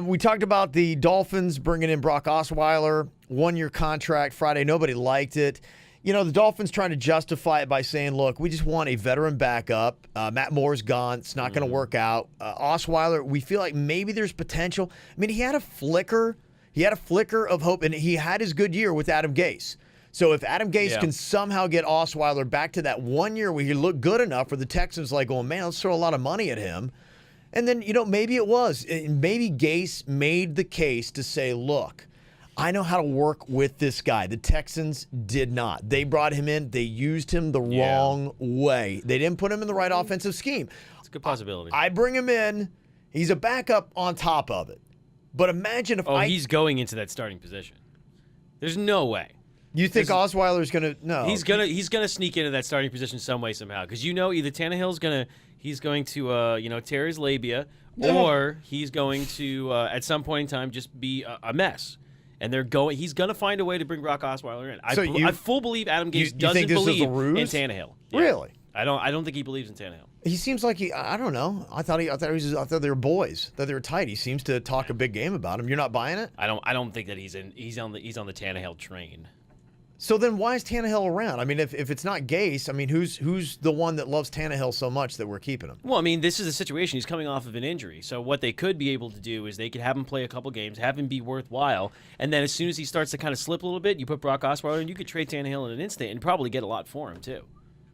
We talked about the Dolphins bringing in Brock Osweiler, one-year contract Friday. Nobody liked it. You know, the Dolphins trying to justify it by saying, look, we just want a veteran backup. Matt Moore's gone. It's not going to work out. Osweiler, we feel like maybe there's potential. I mean, he had a flicker. He had a flicker of hope, and he had his good year with Adam Gase. So if Adam Gase can somehow get Osweiler back to that 1 year where he looked good enough where the Texans like going, man, let's throw a lot of money at him. And then, you know, maybe it was. Maybe Gase made the case to say, look, I know how to work with this guy. The Texans did not. They brought him in. They used him the wrong way. They didn't put him in the right offensive scheme. It's a good possibility. I bring him in. He's a backup on top of it. But imagine if he's going into that starting position. There's no way. You think Osweiler's going to – no. He's gonna sneak into that starting position some way, somehow. Because you know either Tannehill's going to tear his labia, or he's going to, at some point in time, just be a mess. And he's going to find a way to bring Brock Osweiler in. I full believe Adam Gase doesn't believe in Tannehill. Yeah. Really? I don't think he believes in Tannehill. He seems like I don't know. I thought they were boys. That they were tight. He seems to talk a big game about him. You're not buying it? I don't think that he's on the Tannehill train. So then why is Tannehill around? I mean, if it's not Gase, I mean, who's the one that loves Tannehill so much that we're keeping him? Well, I mean, this is a situation. He's coming off of an injury. So what they could be able to do is they could have him play a couple games, have him be worthwhile, and then as soon as he starts to kind of slip a little bit, you put Brock Osweiler, and you could trade Tannehill in an instant and probably get a lot for him, too.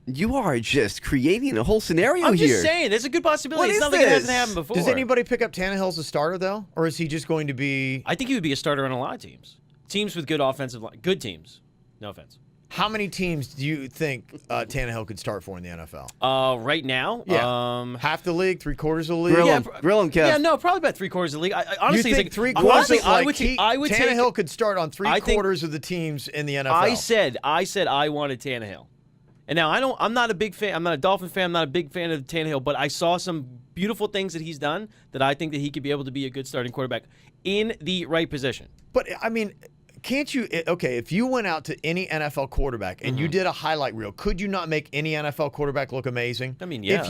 You are just creating a whole scenario here. I'm just saying, there's a good possibility. It's nothing that hasn't happened before. Does anybody pick up Tannehill as a starter, though? Or is he just going to be... I think he would be a starter on a lot of teams. Teams with good offensive line. Good teams. No offense. How many teams do you think Tannehill could start for in the NFL? Right now? Yeah. Half the league, three-quarters of the league? Grill him, Kev. Yeah, no, probably about three-quarters of the league. Honestly, you think three-quarters I would take Tannehill could start on three-quarters of the teams in the NFL. I said I wanted Tannehill. And now I'm not a big fan. I'm not a Dolphin fan. I'm not a big fan of Tannehill, but I saw some beautiful things that he's done that I think that he could be able to be a good starting quarterback in the right position. But, I mean... Can't you, okay, if you went out to any NFL quarterback and you did a highlight reel, could you not make any NFL quarterback look amazing? I mean, yeah.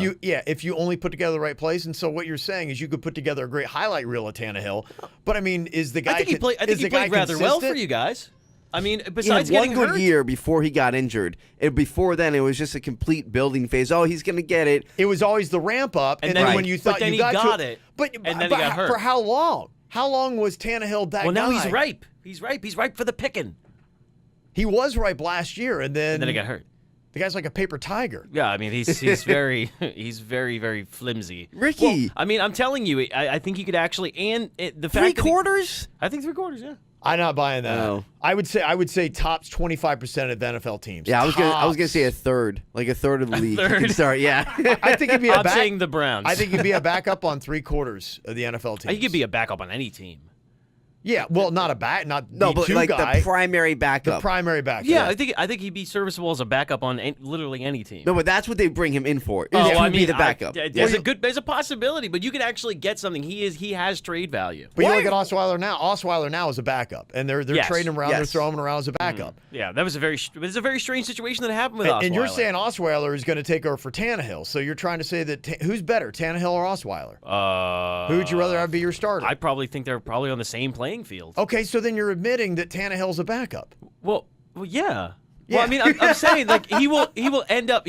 If you only put together the right plays. And so what you're saying is you could put together a great highlight reel of Tannehill. But, I mean, is the guy I think he played rather well for you guys. I mean, besides getting hurt. One good year before he got injured. And before then, it was just a complete building phase. Oh, he's going to get it. It was always the ramp up. And then when you thought you got it. But then he got hurt. For how long? How long was Tannehill that guy? Well, now he's ripe. He's ripe. He's ripe for the picking. He was ripe last year, and then he got hurt. The guy's like a paper tiger. Yeah, I mean, he's very very flimsy. Ricky, well, I mean, I'm telling you, I think he could actually, and the fact three-quarters. I think three-quarters. Yeah. I'm not buying that. No. I would say tops 25% of NFL teams. Yeah, I was gonna say a third, like a third of the league. Third. Sorry, yeah. I think he'd be I'm saying the Browns. I think he'd be a backup on three-quarters of the NFL teams. He could be a backup on any team. Yeah, well, not a back, not no, but like guy. the primary backup. The primary backup. Yeah, I think he'd be serviceable as a backup on literally any team. No, but that's what they bring him in for. Be the backup. There's a possibility, but you could actually get something. He has trade value. But you look at Osweiler now. Osweiler now is a backup, and they're trading him around. They're throwing him around as a backup. Yeah, that was a very strange situation that happened with Osweiler. And you're saying Osweiler is going to take over for Tannehill. So you're trying to say that who's better, Tannehill or Osweiler? Who would you rather have be your starter? I probably think they're probably on the same playing field. Okay, so then you're admitting that Tannehill's a backup. Well, yeah. Well, I mean, I'm saying like he will end up.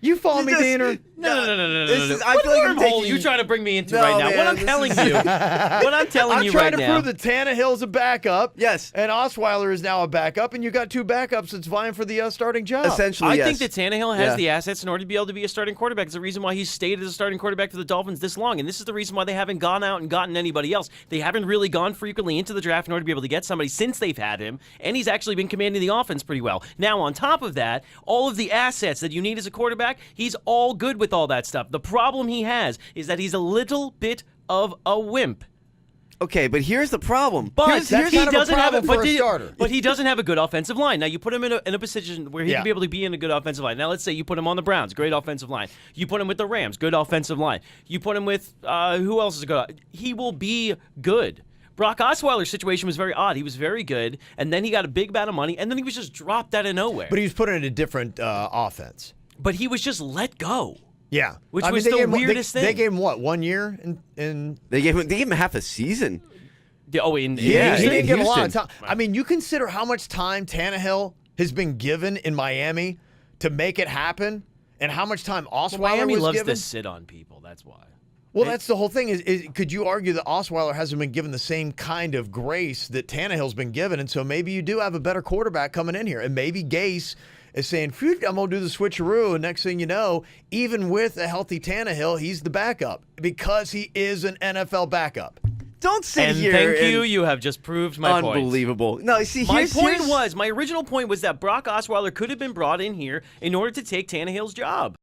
You follow me, Diener? No. I feel like I'm taking... you trying to bring me into right now? Man, what I'm telling you I'm trying to prove that Tannehill's a backup. Yes. And Osweiler is now a backup, and you got two backups that's vying for the starting job. Essentially, I think that Tannehill has the assets in order to be able to be a starting quarterback. It's the reason why he's stayed as a starting quarterback for the Dolphins this long, and this is the reason why they haven't gone out and gotten anybody else. They haven't really gone frequently into the draft in order to be able to get somebody since they've had him, and he's actually been commanding the offense pretty well. Now, on top of that, all of the assets that you need as a quarterback, he's all good with all that stuff. The problem he has is that he's a little bit of a wimp. Okay, but here's the problem. But he doesn't have a good offensive line. Now you put him in a position where he can be able to be in a good offensive line. Now let's say you put him on the Browns, great offensive line. You put him with the Rams, good offensive line. You put him with who else is good? He will be good. Brock Osweiler's situation was very odd. He was very good, and then he got a big amount of money, and then he was just dropped out of nowhere. But he was put in a different offense. But he was just let go. Yeah. Which I mean, was they the gave him- weirdest they, thing. They gave him what, 1 year? In They gave him half a season. Oh, in Yeah, he Houston? didn't get a lot of Houston. time. I mean, you consider how much time Tannehill has been given in Miami to make it happen, and how much time Osweiler Miami was loves given. to sit on people. That's why. Well, that's the whole thing. Is could you argue that Osweiler hasn't been given the same kind of grace that Tannehill's been given, and so maybe you do have a better quarterback coming in here, and maybe Gase is saying, "Phew, I'm gonna do the switcheroo," and next thing you know, even with a healthy Tannehill, he's the backup because he is an NFL backup. Don't sit And here. thank and- you. You have just proved my point. Unbelievable. No, see, My here's my original point was that Brock Osweiler could have been brought in here in order to take Tannehill's job.